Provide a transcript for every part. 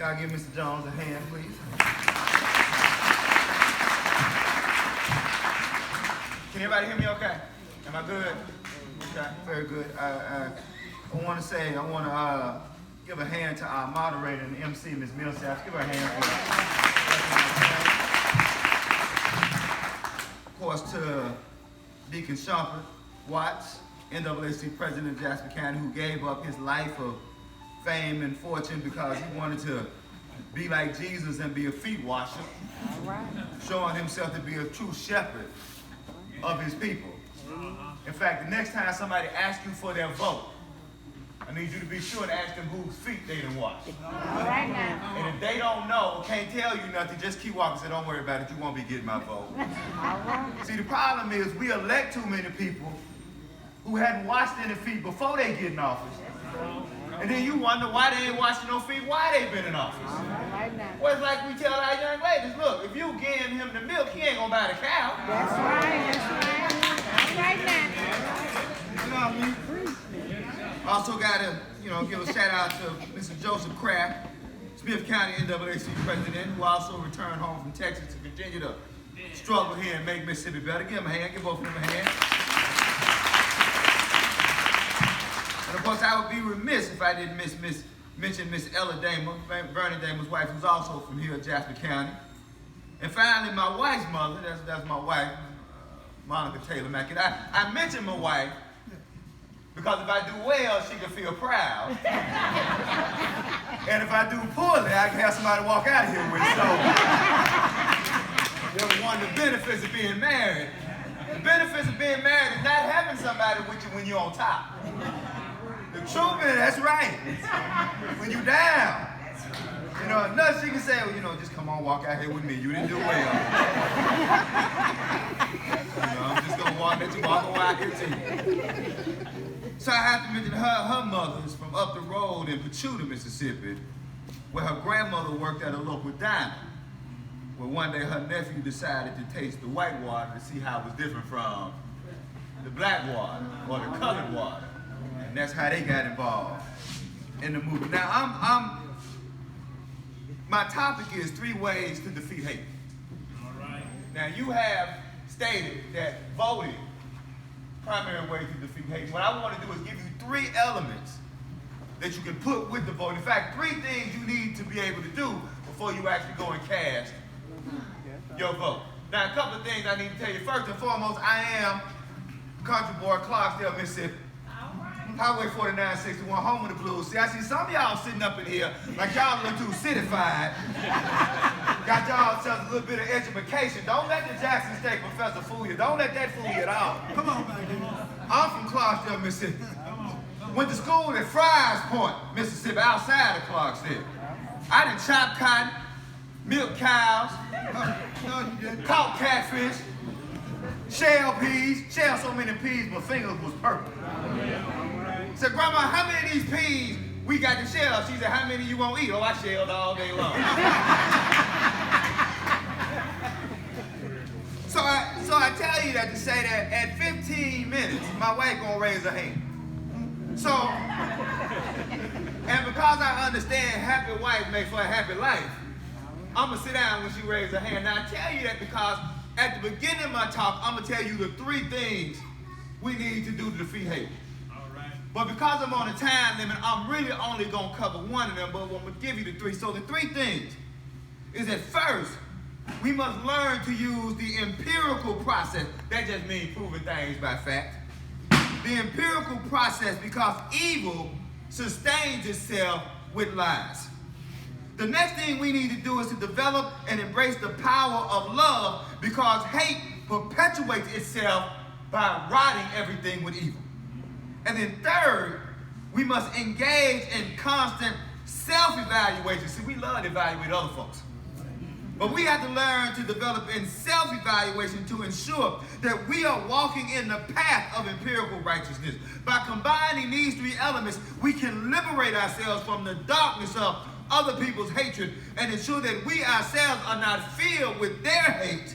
Y'all give Mr. Jones a hand, please. Can everybody hear me okay? Am I good? Okay, very good. I want to give a hand to our moderator and MC, Ms. Millsap. Give her a hand for that. Of course, to Deacon Shumpert Watts, NAACP President of Jasper County, who gave up his life of fame and fortune because he wanted to be like Jesus and be a feet washer, showing himself to be a true shepherd of his people. In fact, the next time somebody asks you for their vote, I need you to be sure to ask them whose feet they done washed. Right now. And if they don't know, can't tell you nothing, just keep walking. Say, don't worry about it, you won't be getting my vote. See, the problem is we elect too many people who hadn't washed any feet before they get in office. And then you wonder why they ain't washing no feet, why they been in office. Well, it's like we tell our young ladies, look, if you giving him the milk, he ain't gonna buy the cow. That's right, that's right. That's right now. You know what I mean? Also gotta, give a shout out to Mr. Joseph Kraft, Smith County NAACP President, who also returned home from Texas to continue to struggle here and make Mississippi better. Give him a hand, give both of them a hand. And of course, I would be remiss if I didn't mention Miss Ella Damer, Bernie Damer's wife, who's also from here at Jasper County. And finally, my wife's mother, that's my wife, Monica Taylor McInnis. I mentioned my wife because if I do well, she can feel proud. And if I do poorly, I can have somebody walk out of here with. So, one of the benefits of being married. The benefits of being married is not having somebody with you when you're on top. The truth is, that's right. When you down. Nothing she can say, just come on, walk out here with me. You didn't do well. I'm just going to let you walk out here too. So I have to mention her mother is from up the road in Pachuta, Mississippi, where her grandmother worked at a local diner. Where one day her nephew decided to taste the white water to see how it was different from the black water or the colored water. And that's how they got involved in the movie. Now, my topic is 3 ways to defeat hate. All right. Now, you have stated that voting, primary way to defeat hate. What I want to do is give you 3 elements that you can put with the vote. In fact, 3 things you need to be able to do before you actually go and cast your vote. Now, a couple of things I need to tell you. First and foremost, I am country boy, Clarksdale, Mississippi. Highway 4961, home of the blues. See, I see some of y'all sitting up in here like y'all a little too cityfied. Got y'all selves a little bit of education. Don't let the Jackson State professor fool you. Don't let that fool you at all. Come on, baby. I'm from Clarksdale, Mississippi. Went to school at Fryers Point, Mississippi, outside of Clarksdale. I done chopped cotton, milk cows, caught catfish, shell peas. Shell so many peas, my fingers was purple. Said, Grandma, how many of these peas we got to shell? She said, how many you won't eat? Oh, I shelled all day long. So I tell you that to say that at 15 minutes, my wife gonna raise her hand. So, and because I understand happy wife makes for a happy life, I'm gonna sit down when she raises her hand. Now I tell you that because at the beginning of my talk, I'm gonna tell you the 3 things we need to do to defeat hate. But because I'm on a time limit, I'm really only going to cover one of them, but I'm going to give you the 3. So the 3 things is that first, we must learn to use the empirical process. That just means proving things by fact. The empirical process, because evil sustains itself with lies. The next thing we need to do is to develop and embrace the power of love, because hate perpetuates itself by rotting everything with evil. And then third, we must engage in constant self-evaluation. See, we love to evaluate other folks. But we have to learn to develop in self-evaluation to ensure that we are walking in the path of empirical righteousness. By combining these 3 elements, we can liberate ourselves from the darkness of other people's hatred and ensure that we ourselves are not filled with their hate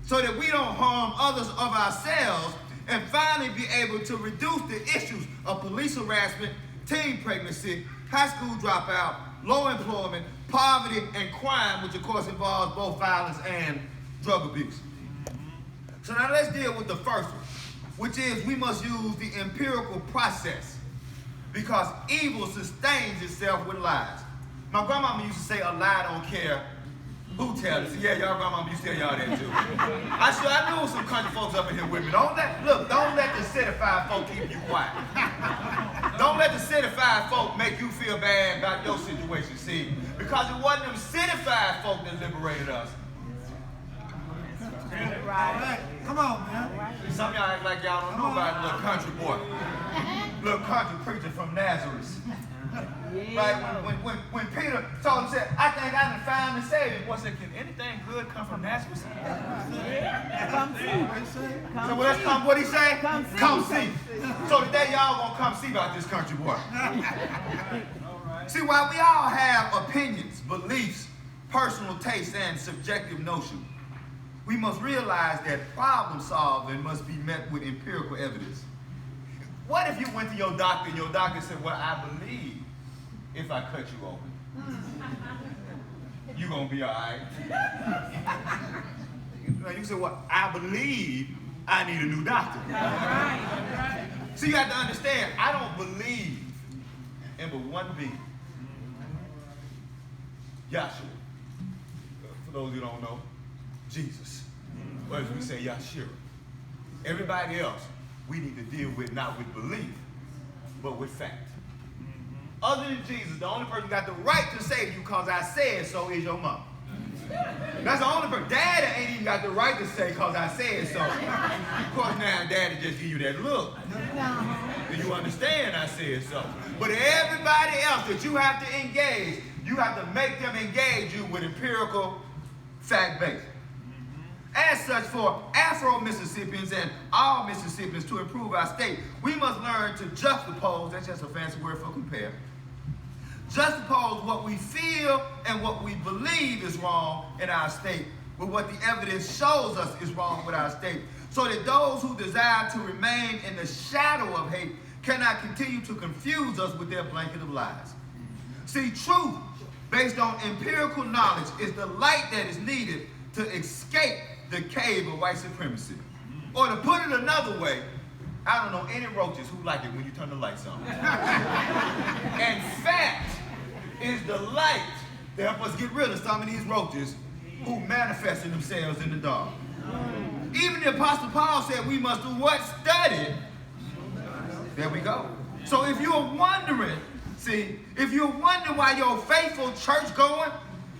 so that we don't harm others of ourselves, and finally be able to reduce the issues of police harassment, teen pregnancy, high school dropout, low employment, poverty, and crime, which of course involves both violence and drug abuse. So now let's deal with the first one, which is we must use the empirical process because evil sustains itself with lies. My grandmama used to say a lie don't care who tells it. Yeah, y'all grandmama used to tell y'all that too. I knew some country folks up in here with me. Don't let the certified folk keep you quiet. Don't let the certified folk make you feel bad about your situation, see? Because it wasn't them certified folk that liberated us. Right. Come on, man. Some of y'all act like y'all don't know about little country boy. Little country preacher from Nazareth. Right? When Peter told him, said, I think I done found the Savior. Boy said, can anything good come from Nazareth? Come see. So let's come, what he say? Come see. So today y'all gonna come see about this country boy. See, while we all have opinions, beliefs, personal tastes, and subjective notions, we must realize that problem solving must be met with empirical evidence. What if you went to your doctor and your doctor said, well, I believe if I cut you open, you're going to be all right. You said, well, I believe I need a new doctor. Right. So you have to understand, I don't believe in but one being, Joshua. For those who don't know, Jesus. Or as we say, Yahshua. Everybody else, we need to deal with not with belief, but with fact. Other than Jesus, the only person who got the right to save you because I said so is your mom. That's the only person. Daddy ain't even got the right to say because I said so. Of course now daddy just give you that look. Do you understand I said so? But everybody else that you have to engage, you have to make them engage you with empirical fact-based. As such, for Afro-Mississippians and all Mississippians to improve our state, we must learn to juxtapose, that's just a fancy word for compare, juxtapose what we feel and what we believe is wrong in our state with what the evidence shows us is wrong with our state, so that those who desire to remain in the shadow of hate cannot continue to confuse us with their blanket of lies. See, truth based on empirical knowledge is the light that is needed to escape the cave of white supremacy. Or to put it another way, I don't know any roaches who like it when you turn the lights on. And fact is the light that helps us get rid of some of these roaches who manifested themselves in the dark. Even the Apostle Paul said we must do what? Study. There we go. So if you're wondering, if you're wondering why your faithful church going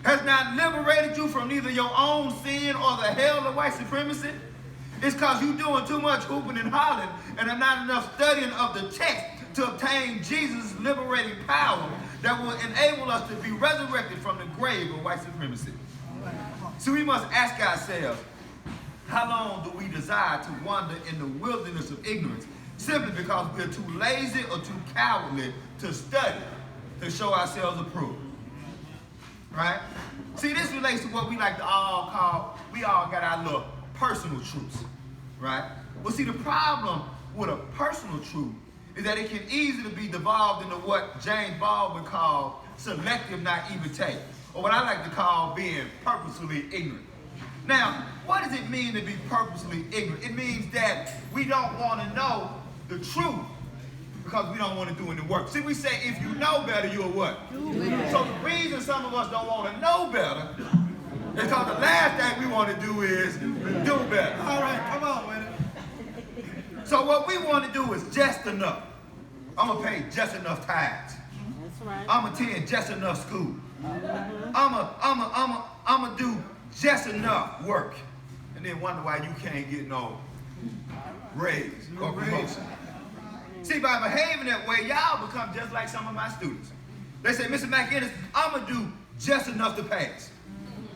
has not liberated you from neither your own sin or the hell of white supremacy, it's because you're doing too much hooping and hollering and not enough studying of the text to obtain Jesus' liberating power that will enable us to be resurrected from the grave of white supremacy. So we must ask ourselves, how long do we desire to wander in the wilderness of ignorance simply because we're too lazy or too cowardly to study, to show ourselves approved? Right? See, this relates to what we like to all call, we all got our little personal truths, right? Well, see, the problem with a personal truth is that it can easily be devolved into what James Baldwin called selective naivete, or what I like to call being purposefully ignorant. Now, what does it mean to be purposefully ignorant? It means that we don't want to know the truth because we don't want to do any work. See, we say if you know better, you'll what? So the reason some of us don't want to know better is because the last thing we want to do is do better. All right, come on with it. So what we want to do is just enough. I'm going to pay just enough tithes. That's right. I'm going to attend just enough school. I'm going to do just enough work. And then wonder why you can't get no raise or promotion. See, by behaving that way, y'all become just like some of my students. They say, Mr. McInnis, I'm going to do just enough to pass.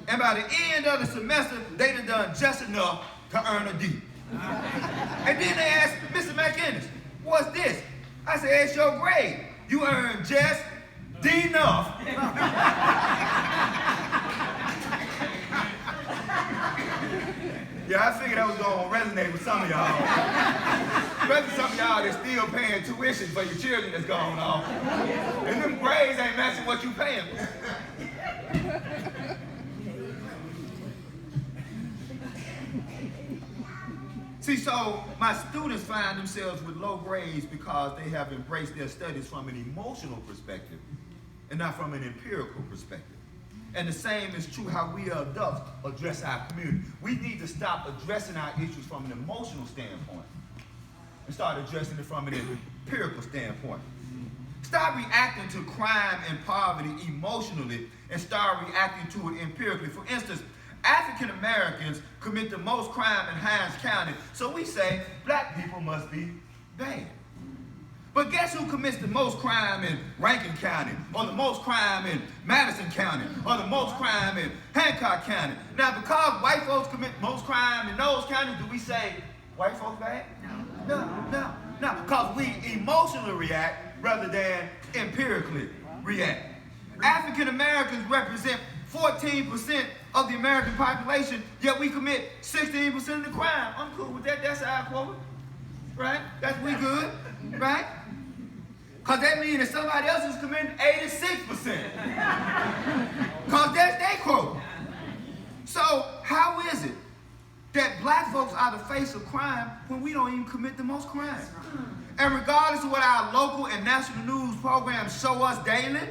And by the end of the semester, they done just enough to earn a D. And then they ask, Mr. McInnis, what's this? I say, it's your grade. You earned just D enough. Yeah, I figured that was going to resonate with some of y'all. Especially some of y'all that's still paying tuition for your children that's going on. And them grades ain't matching what you paying. See, so my students find themselves with low grades because they have embraced their studies from an emotional perspective and not from an empirical perspective. And the same is true how we adults address our community. We need to stop addressing our issues from an emotional standpoint and start addressing it from an empirical standpoint. Stop reacting to crime and poverty emotionally and start reacting to it empirically. For instance, African Americans commit the most crime in Hinds County, so we say black people must be bad. But guess who commits the most crime in Rankin County, or the most crime in Madison County, or the most crime in Hancock County? Now, because white folks commit most crime in those counties, do we say white folks bad? No. Because we emotionally react rather than empirically react. African Americans represent 14% of the American population, yet we commit 16% of the crime. I'm cool with that. That's our quota, right? We good, right? Because that means that somebody else is committing 86%. Because that's their quota. So how is it that black folks are the face of crime when we don't even commit the most crime? And regardless of what our local and national news programs show us daily,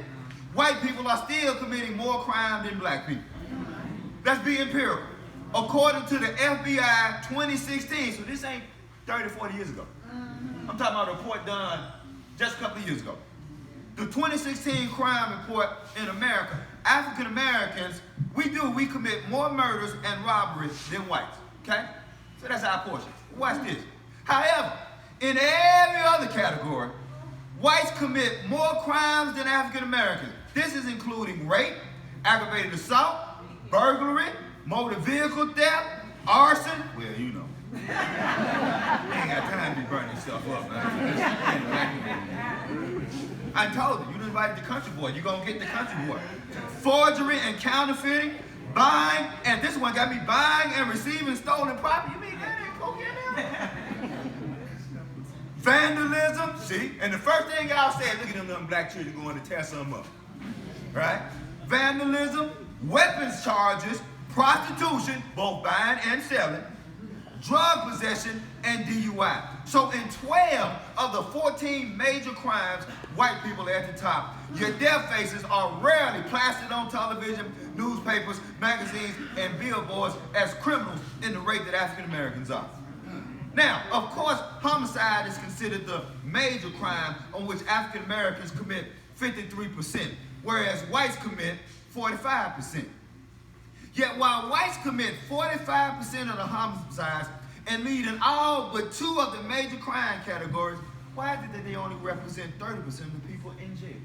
white people are still committing more crime than black people. Let's be empirical. According to the FBI 2016, so this ain't 30, 40 years ago. I'm talking about a report done just a couple of years ago. The 2016 crime report in America, African Americans, we commit more murders and robberies than whites, okay? So that's our portion. Watch this. However, in every other category, whites commit more crimes than African Americans. This is including rape, aggravated assault, burglary, motor vehicle theft, arson. Well, you know. I ain't got time to be burning stuff up, man. I told you, you invited the country boy. You're going to get the country boy. Forgery and counterfeiting, buying, and this one got me buying and receiving stolen property. You mean that ain't cocaine now? Vandalism, see? And the first thing y'all said, look at them little black children going to tear something up. Right? Vandalism, weapons charges, prostitution, both buying and selling, drug possession, and DUI. So in 12 of the 14 major crimes, white people are at the top. Yet their faces are rarely plastered on television, newspapers, magazines, and billboards as criminals in the rate that African Americans are. Now, of course, homicide is considered the major crime on which African Americans commit 53%, whereas whites commit 45%. Yet while whites commit 45% of the homicides and lead in all but 2 of the major crime categories, why did they only represent 30% of the people in jail?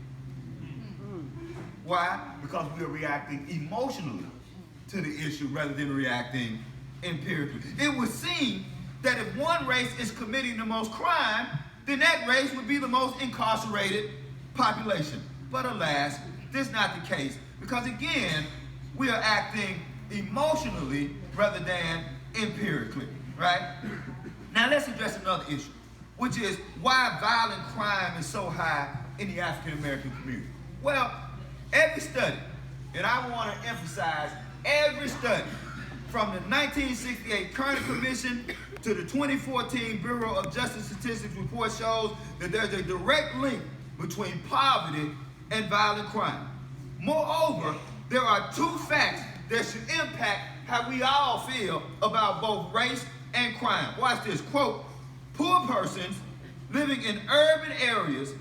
Why? Because we are reacting emotionally to the issue rather than reacting empirically. It would seem that if one race is committing the most crime, then that race would be the most incarcerated population. But alas, this is not the case, because again, we are acting emotionally rather than empirically, right? Now let's address another issue, which is why violent crime is so high in the African American community. Well, every study, and I want to emphasize every study, from the 1968 Kerner Commission to the 2014 Bureau of Justice Statistics report shows that there's a direct link between poverty and violent crime. Moreover, there are 2 facts that should impact how we all feel about both race and crime. Watch this, quote, poor persons living in urban areas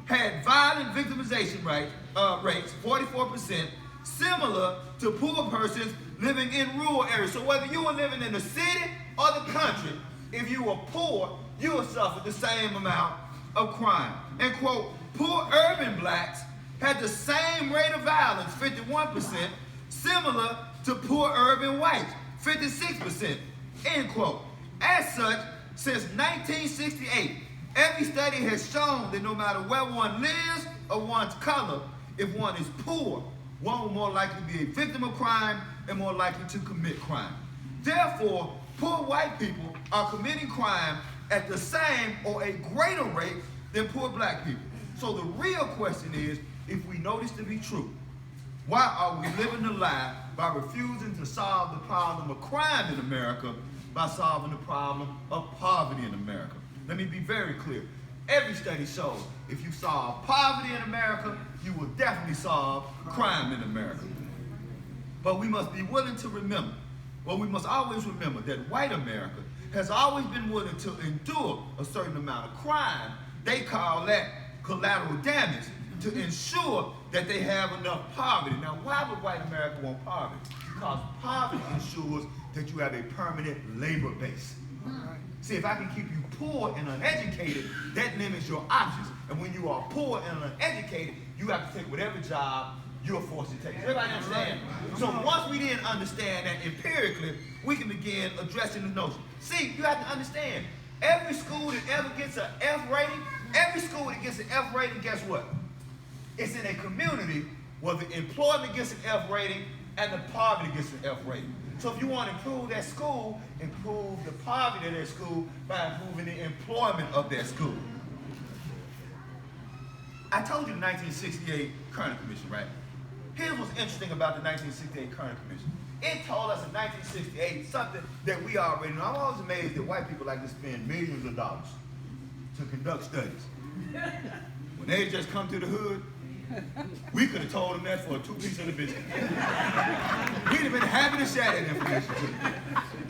had violent victimization rates, 44%, similar to poor persons living in rural areas. So whether you were living in the city or the country, if you were poor, you would suffer the same amount of crime. And quote, poor urban blacks had the same rate of violence, 51%, similar to poor urban whites, 56%, end quote. As such, since 1968, every study has shown that no matter where one lives or one's color, if one is poor, one will more likely be a victim of crime and more likely to commit crime. Therefore, poor white people are committing crime at the same or a greater rate than poor black people. So the real question is if we know this to be true, why are we living the lie by refusing to solve the problem of crime in America by solving the problem of poverty in America? Let me be very clear. Every study shows if you solve poverty in America, you will definitely solve crime in America. But we must be willing to remember, we must always remember that white America has always been willing to endure a certain amount of crime. They call that collateral damage to ensure that they have enough poverty. Now, why would white America want poverty? Because poverty ensures that you have a permanent labor base. See, if I can keep you poor and uneducated, that limits your options. And when you are poor and uneducated, you have to take whatever job you're forced to take. Does everybody understand? So once we didn't understand that empirically, we can begin addressing the notion. See, you have to understand, every school that ever gets an F rating, guess what? It's in a community where the employment gets an F rating and the poverty gets an F rating. So if you want to improve that school, improve the poverty of that school by improving the employment of that school. I told you the 1968 Kerner Commission, right? Here's what's interesting about the 1968 Kerner Commission. It told us in 1968 something that we already know. I'm always amazed that white people like to spend millions of dollars to conduct studies. When they just come to the hood, we could have told them that for a 2-piece of the biscuit. We'd have been happy to share that information to them.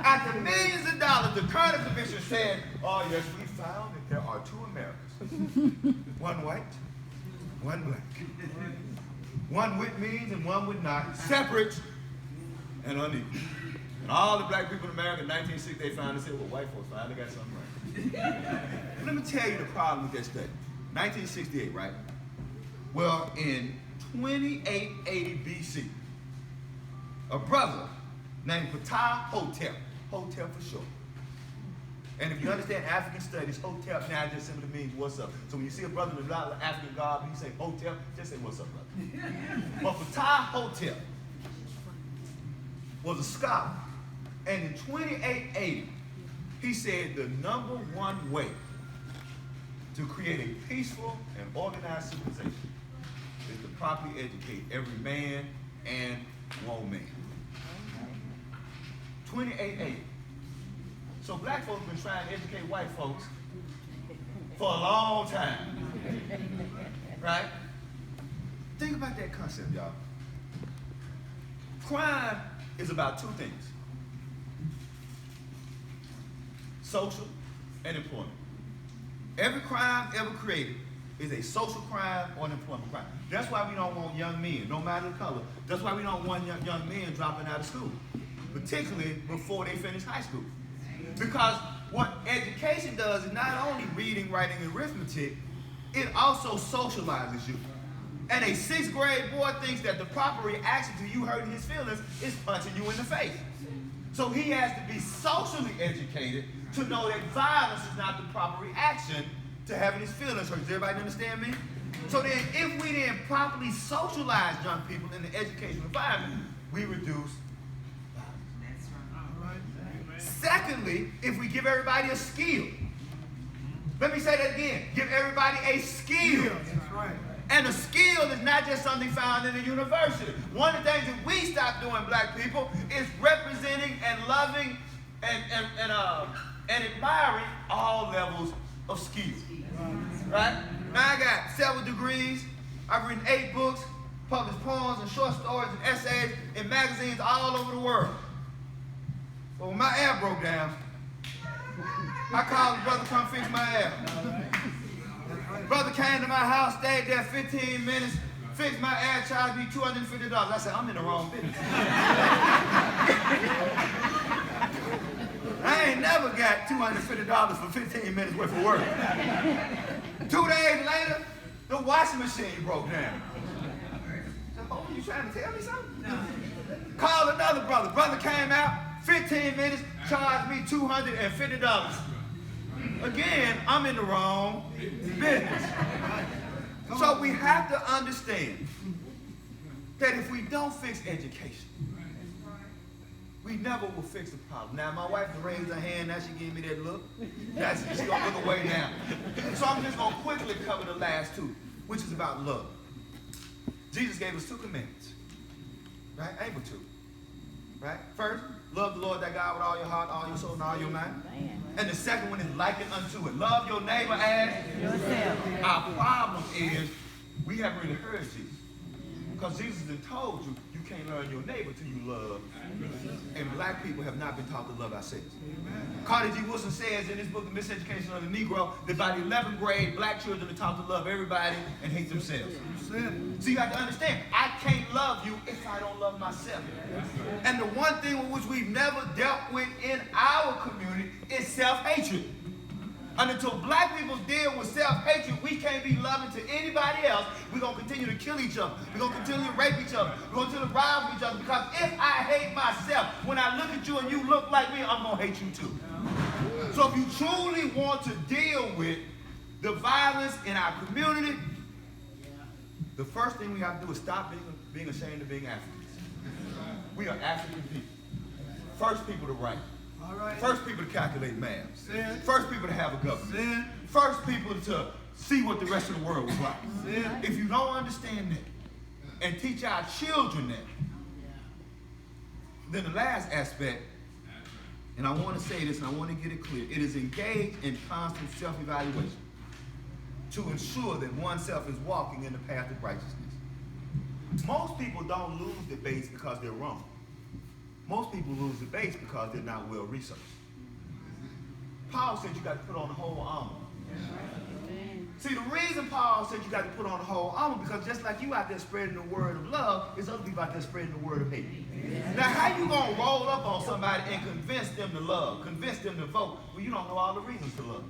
After millions of dollars, the Kerner Commission said, oh yes, we found that there are 2 Americas. One white, one black. One with means and one with not. Separate and unequal. And all the black people in America in 1960, they finally said, well, white folks finally got something right. Let me tell you the problem with that study. 1968, right? Well, in 2880 BC, a brother named Hotep for short. And if you understand African studies, Hotep now just simply means what's up. So when you see a brother in the African garb, you say Hotep, just say what's up, brother. But Hotep was a scholar. And in 2880, he said the number one way to create a peaceful and organized civilization is to properly educate every man and woman. 2880. So black folks have been trying to educate white folks for a long time. Right? Think about that concept, y'all. Crime is about 2 things. Social and employment. Every crime ever created is a social crime or an employment crime. That's why we don't want young men, no matter the color. That's why we don't want young men dropping out of school, particularly before they finish high school. Because what education does is not only reading, writing, and arithmetic, it also socializes you. And a 6th grade boy thinks that the proper reaction to you hurting his feelings is punching you in the face. So he has to be socially educated to know that violence is not the proper reaction to having his feelings hurt. Does everybody understand me? So then if we didn't properly socialize young people in the educational environment, we reduce violence. Secondly, if we give everybody a skill. Let me say that again. Give everybody a skill. That's right. And a skill is not just something found in a university. One of the things that we stopped doing, black people, is representing and loving and admiring all levels of skill. Right? Now I got several degrees. I've written 8 books, published poems and short stories and essays in magazines all over the world. But when my air broke down, I called the brother to come fix my air. Brother came to my house, stayed there 15 minutes, fixed my air, charged me $250. I said, I'm in the wrong business. I ain't never got $250 for 15 minutes worth of work. 2 days later, the washing machine broke down. So, oh, you trying to tell me something? Called another brother. Brother came out, 15 minutes, charged me $250. Again, I'm in the wrong business. So we have to understand that if we don't fix education, we never will fix the problem. Now, my wife raised her hand, now she gave me that look. She's gonna look away now. So I'm just gonna quickly cover the last 2, which is about love. Jesus gave us 2 commandments. Right? Ain't but 2. Right? First, love the Lord thy God with all your heart, all your soul, and all your mind. And the second one is likened unto it. Love your neighbor as Yourself. Our problem is we haven't really heard Jesus. Because Jesus has told you, you can't learn your neighbor till you love. And black people have not been taught to love ourselves. Carter G. Wilson says in his book, The Miseducation of the Negro, that by the 11th grade, black children are taught to love everybody and hate themselves. You said it. So you got to understand, I can't love you if I don't love myself. And the one thing with which we've never dealt with in our community is self-hatred. And until black people deal with self-hatred, we can't be loving to anybody else. We're going to continue to kill each other. We're going to continue to rape each other. We're going to continue to rob each other. Because if I hate myself, when I look at you and you look like me, I'm going to hate you too. So if you truly want to deal with the violence in our community, the first thing we have to do is stop being ashamed of being Africans. We are African people. First people to write. All right. First people to calculate math. Sin. First people to have a government. Sin. First people to see what the rest of the world was like. Sin. If you don't understand that and teach our children that, then the last aspect, and I want to say this and I want to get it clear, it is engaged in constant self-evaluation to ensure that oneself is walking in the path of righteousness. Most people don't lose debates because they're wrong. Most people lose debates because they're not well researched. Paul said you got to put on the whole armor. See, the reason Paul said you got to put on the whole armor because just like you out there spreading the word of love, there's other people out there spreading the word of hate. Now, how you going to roll up on somebody and convince them to love, convince them to vote, when you don't know all the reasons to love?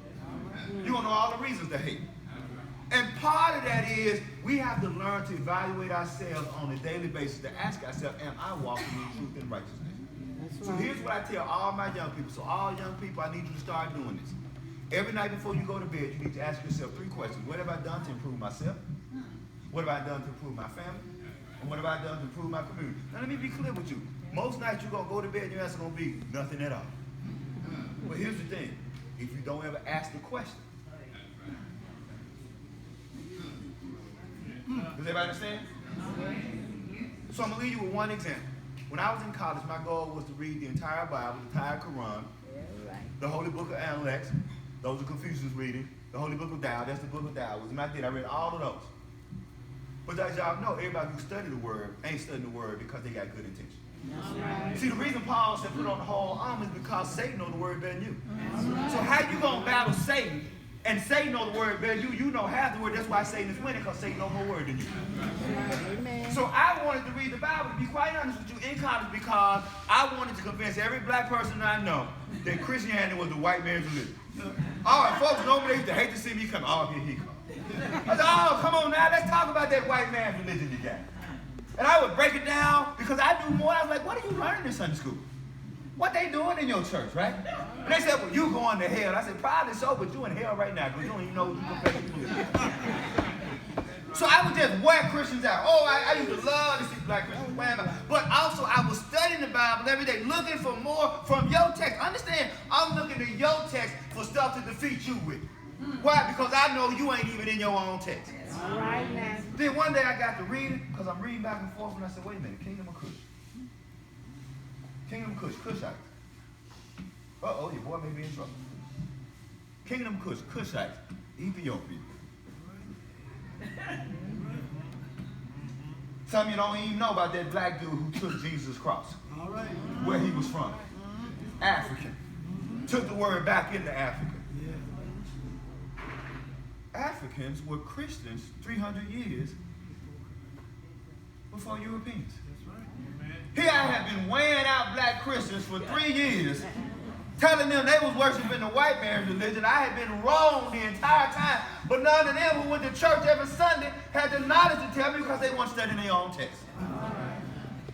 You don't know all the reasons to hate. And part of that is we have to learn to evaluate ourselves on a daily basis to ask ourselves, am I walking in truth and righteousness? So here's what I tell all my young people. So all young people, I need you to start doing this. Every night before you go to bed, you need to ask yourself 3 questions. What have I done to improve myself? What have I done to improve my family? And what have I done to improve my community? Now let me be clear with you. Most nights you're going to go to bed and your answer going to be nothing at all. But here's the thing. If you don't ever ask the question. Does everybody understand? So I'm going to leave you with one example. When I was in college, my goal was to read the entire Bible, the entire Quran, the Holy Book of Analects, those are Confucius reading, the Holy Book of Tao, that's the Book of Taoism. I did. I read all of those. But as y'all know, everybody who study the Word ain't studying the Word because they got good intention. See, the reason Paul said put on the whole armor is because Satan knows the Word better than you. So how you going to battle Satan and Satan knows the Word better than you? You know half the Word. That's why Satan is winning, because Satan knows more Word than you. So I wanted to read the Bible, to be quite honest with you, in college because I wanted to convince every black person I know that Christianity was the white man's religion. All right, folks normally used to hate to see me come. Oh, here he comes. I said, oh, come on now, let's talk about that white man's religion you got. And I would break it down because I knew more. I was like, what are you learning in Sunday school? What they doing in your church, right? And they said, well, you going to hell. I said, probably so, but you in hell right now because you don't even know what you confess to do. So I would just wear Christians out. Oh, I used to love to see black Christians wearing them. But also I was studying the Bible every day, looking for more from your text. Understand, I'm looking at your text for stuff to defeat you with. Why? Because I know you ain't even in your own text. All right, now. Then one day I got to reading, because I'm reading back and forth, and I said, wait a minute, Kingdom of Kush. Kingdom of Kush, Kushites. Uh-oh, your boy may be in trouble. Kingdom of Kush, Kushites, Ethiopia. Some of you don't even know about that black dude who took Jesus' cross. All right. Where he was from. African. Took the word back into Africa. Africans were Christians 300 years before Europeans. That's right. Here I have been weighing out black Christians for 3 years, telling them they was worshiping the white man's religion. I had been wrong the entire time, but none of them who went to church every Sunday had the knowledge to tell me because they weren't studying their own text.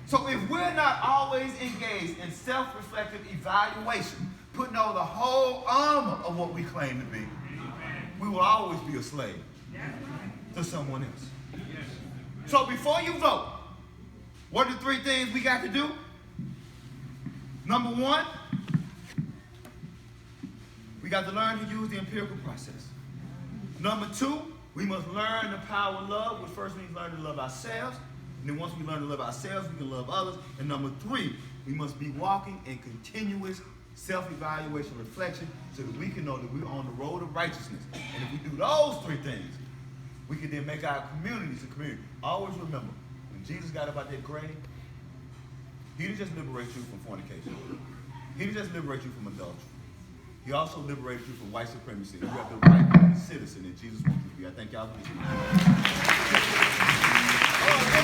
So if we're not always engaged in self-reflective evaluation, putting on the whole armor of what we claim to be, we will always be a slave to someone else. So before you vote, what are the 3 things we got to do? Number 1, we got to learn to use the empirical process. Number 2, We must learn the power of love, which first means learn to love ourselves. And then once we learn to love ourselves, we can love others. And number 3, we must be walking in continuous self-evaluation, reflection, so that we can know that we're on the road of righteousness. And if we do those 3 things, we can then make our communities a community. Always remember, when Jesus got up out that grave, he didn't just liberate you from fornication. He didn't just liberate you from adultery. He also liberated you from white supremacy. You have the right citizen that Jesus wants you to be. I thank y'all for listening.